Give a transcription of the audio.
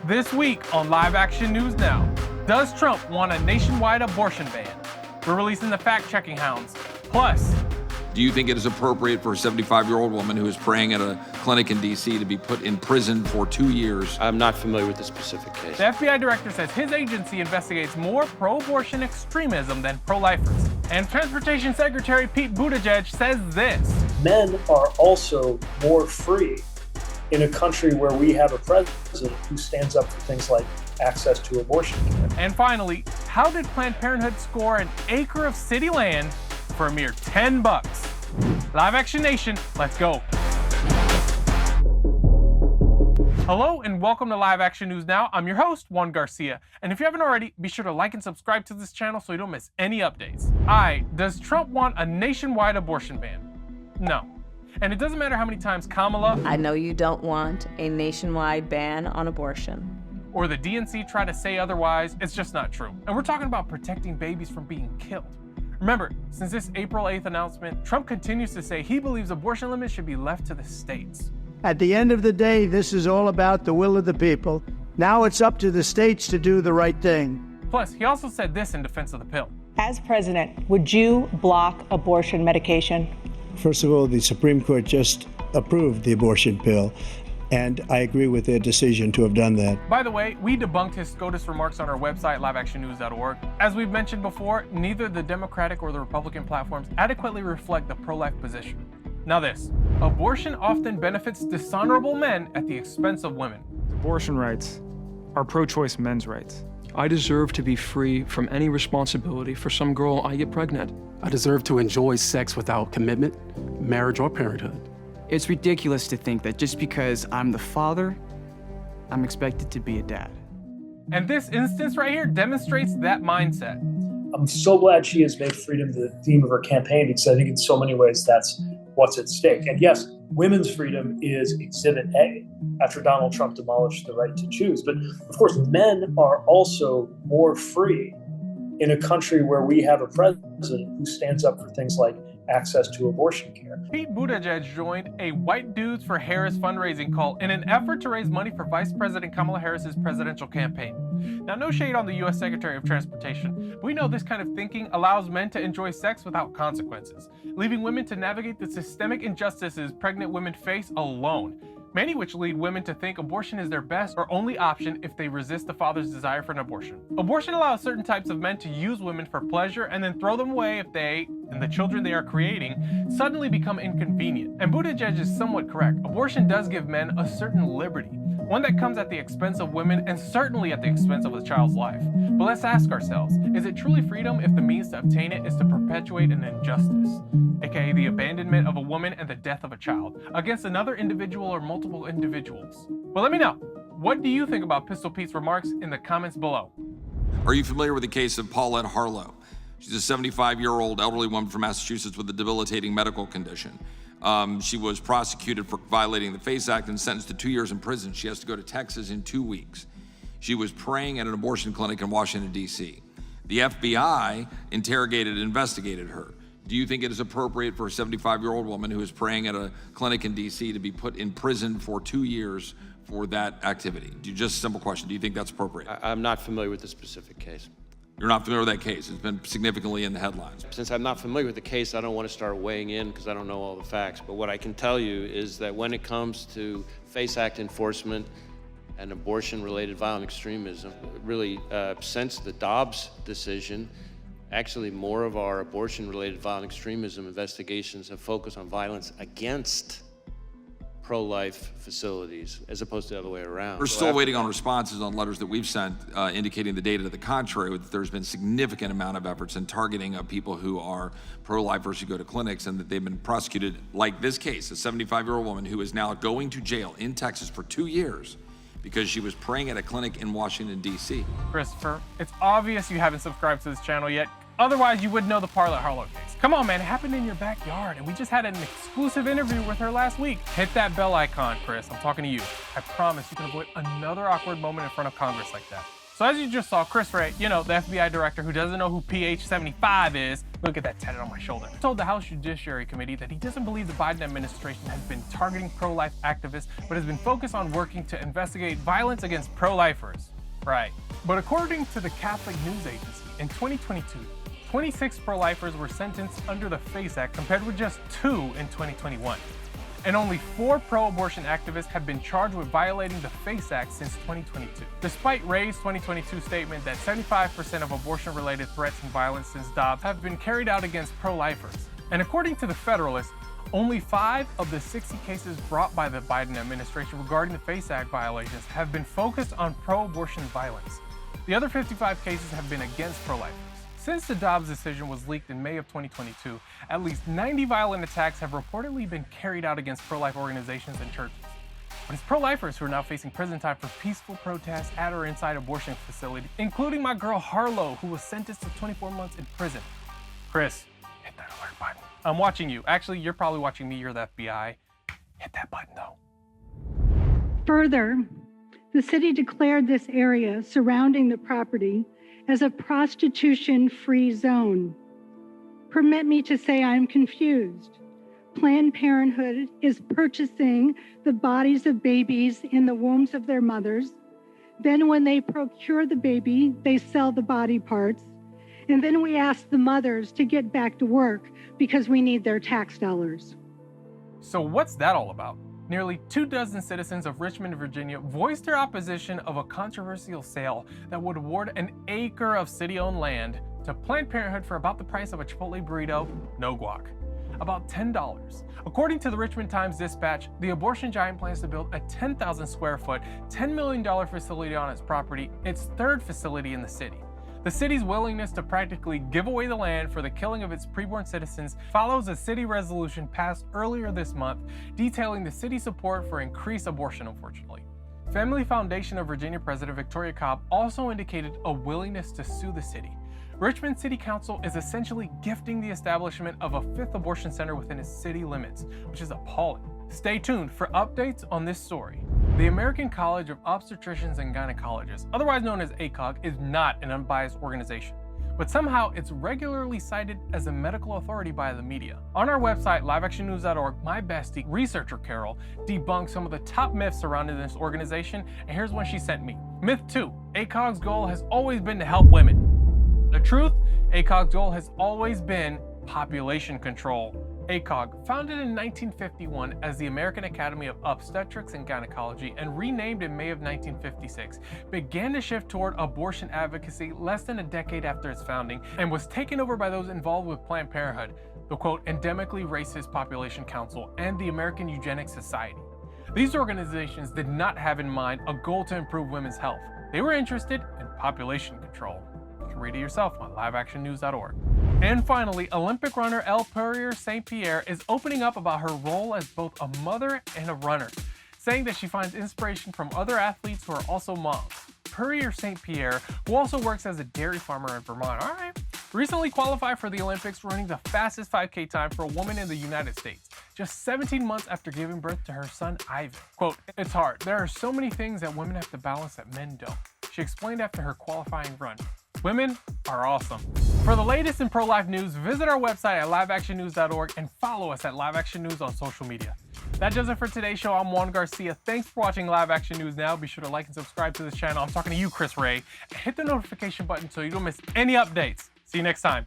This week on Live Action News Now, does Trump want a nationwide abortion ban? We're releasing the fact-checking hounds. Plus, do you think it is appropriate for a 75-year-old woman who is praying at a clinic in D.C. to be put in prison for 2 years? I'm not familiar with the specific case. The FBI director says his agency investigates more pro-abortion extremism than pro-lifers. And Transportation Secretary Pete Buttigieg says this. Men are also more free in a country where we have a president who stands up for things like access to abortion care. And finally, how did Planned Parenthood score an acre of city land for a mere $10? Live Action Nation, let's go. Hello and welcome to Live Action News Now. I'm your host, Juan Garcia. And if you haven't already, be sure to like and subscribe to this channel so you don't miss any updates. Does Trump want a nationwide abortion ban? No. And it doesn't matter how many times Kamala, I know you don't want a nationwide ban on abortion, or the DNC try to say otherwise, it's just not true. And we're talking about protecting babies from being killed. Remember, since this April 8th announcement, Trump continues to say he believes abortion limits should be left to the states. At the end of the day, this is all about the will of the people. Now it's up to the states to do the right thing. Plus, he also said this in defense of the pill. As president, would you block abortion medication? First of all, the Supreme Court just approved the abortion pill, and I agree with their decision to have done that. By the way, we debunked his SCOTUS remarks on our website, liveactionnews.org. As we've mentioned before, neither the Democratic or the Republican platforms adequately reflect the pro-life position. Now this, abortion often benefits dishonorable men at the expense of women. Abortion rights are pro-choice men's rights. I deserve to be free from any responsibility for some girl I get pregnant. I deserve to enjoy sex without commitment, marriage, or parenthood. It's ridiculous to think that just because I'm the father, I'm expected to be a dad. And this instance right here demonstrates that mindset. I'm so glad she has made freedom the theme of her campaign, because I think in so many ways that's what's at stake. And yes, women's freedom is Exhibit A after Donald Trump demolished the right to choose. But of course, men are also more free in a country where we have a president who stands up for things like access to abortion care. Pete Buttigieg joined a White Dudes for Harris fundraising call in an effort to raise money for Vice President Kamala Harris's presidential campaign. Now, no shade on the U.S. Secretary of Transportation, but we know this kind of thinking allows men to enjoy sex without consequences, leaving women to navigate the systemic injustices pregnant women face alone, many which lead women to think abortion is their best or only option if they resist the father's desire for an abortion. Abortion allows certain types of men to use women for pleasure and then throw them away if they, and the children they are creating, suddenly become inconvenient. And Buttigieg is somewhat correct. Abortion does give men a certain liberty, one that comes at the expense of women and certainly at the expense of a child's life. But let's ask ourselves, is it truly freedom if the means to obtain it is to perpetuate an injustice, aka the abandonment of a woman and the death of a child, against another individual or multiple individuals? Well, let me know. What do you think about Pistol Pete's remarks in the comments below? Are you familiar with the case of Paulette Harlow? She's a 75-year-old elderly woman from Massachusetts with a debilitating medical condition. She was prosecuted for violating the FACE Act and sentenced to 2 years in prison. She has to go to Texas in 2 weeks. She was praying at an abortion clinic in Washington, D.C. The FBI interrogated and investigated her. Do you think it is appropriate for a 75-year-old woman who is praying at a clinic in D.C. to be put in prison for 2 years for that activity? Just a simple question. Do you think that's appropriate? I'm not familiar with the specific case. You're not familiar with that case. It's been significantly in the headlines. Since I'm not familiar with the case, I don't want to start weighing in because I don't know all the facts. But what I can tell you is that when it comes to FACE Act enforcement and abortion-related violent extremism, really since the Dobbs decision, actually more of our abortion-related violent extremism investigations have focused on violence against pro-life facilities as opposed to the other way around. We're still waiting on responses on letters that we've sent indicating the data to the contrary, that there's been significant amount of efforts in targeting of people who are pro-lifers who go to clinics, and that they've been prosecuted, like this case, a 75-year-old woman who is now going to jail in Texas for 2 years because she was praying at a clinic in Washington, D.C. Christopher, it's obvious you haven't subscribed to this channel yet. Otherwise, you would know the Paulette Harlow case. Come on, man, it happened in your backyard, and we just had an exclusive interview with her last week. Hit that bell icon, Chris. I'm talking to you. I promise you can avoid another awkward moment in front of Congress like that. So as you just saw, Chris Wray, the FBI director who doesn't know who PH-75 is, look at that tatted on my shoulder, told the House Judiciary Committee that he doesn't believe the Biden administration has been targeting pro-life activists, but has been focused on working to investigate violence against pro-lifers. Right. But according to the Catholic News Agency, in 2022, 26 pro-lifers were sentenced under the FACE Act compared with just 2 in 2021. And only 4 pro-abortion activists have been charged with violating the FACE Act since 2022. Despite Wray's 2022 statement that 75% of abortion-related threats and violence since Dobbs have been carried out against pro-lifers. And according to the Federalist, only 5 of the 60 cases brought by the Biden administration regarding the FACE Act violations have been focused on pro-abortion violence. The other 55 cases have been against pro-lifers. Since the Dobbs decision was leaked in May of 2022, at least 90 violent attacks have reportedly been carried out against pro-life organizations and churches. But it's pro-lifers who are now facing prison time for peaceful protests at or inside abortion facilities, including my girl Harlow, who was sentenced to 24 months in prison. Chris, hit that alert button. I'm watching you. Actually, you're probably watching me. You're the FBI. Hit that button, though. Further, the city declared this area surrounding the property as a prostitution-free zone. Permit me to say I'm confused. Planned Parenthood is purchasing the bodies of babies in the wombs of their mothers. Then when they procure the baby, they sell the body parts. And then we ask the mothers to get back to work because we need their tax dollars. So what's that all about? Nearly 24 citizens of Richmond, Virginia voiced their opposition of a controversial sale that would award an acre of city-owned land to Planned Parenthood for about the price of a Chipotle burrito, no guac. About $10. According to the Richmond Times-Dispatch, the abortion giant plans to build a 10,000 square foot, $10 million facility on its property, its 3rd facility in the city. The city's willingness to practically give away the land for the killing of its preborn citizens follows a city resolution passed earlier this month detailing the city's support for increased abortion, unfortunately. Family Foundation of Virginia President Victoria Cobb also indicated a willingness to sue the city. Richmond City Council is essentially gifting the establishment of a 5th abortion center within its city limits, which is appalling. Stay tuned for updates on this story. The American College of Obstetricians and Gynecologists, otherwise known as ACOG, is not an unbiased organization, but somehow it's regularly cited as a medical authority by the media. On our website, liveactionnews.org, my bestie, researcher Carol, debunked some of the top myths surrounding this organization, and here's one she sent me. Myth 2, ACOG's goal has always been to help women. The truth, ACOG's goal has always been population control. ACOG, founded in 1951 as the American Academy of Obstetrics and Gynecology and renamed in May of 1956, began to shift toward abortion advocacy less than a decade after its founding and was taken over by those involved with Planned Parenthood, the quote, endemically racist population council, and the American Eugenics Society. These organizations did not have in mind a goal to improve women's health. They were interested in population control. You can read it yourself on liveactionnews.org. And finally, Olympic runner Elle Purrier St. Pierre is opening up about her role as both a mother and a runner, saying that she finds inspiration from other athletes who are also moms. Purrier St. Pierre, who also works as a dairy farmer in Vermont, recently qualified for the Olympics, running the fastest 5K time for a woman in the United States, just 17 months after giving birth to her son, Ivan. Quote, "It's hard. There are so many things that women have to balance that men don't," she explained after her qualifying run. Women are awesome. For the latest in pro-life news, visit our website at liveactionnews.org and follow us at Live Action News on social media. That does it for today's show. I'm Juan Garcia. Thanks for watching Live Action News Now. Be sure to like and subscribe to this channel. I'm talking to you, Chris Wray. And hit the notification button so you don't miss any updates. See you next time.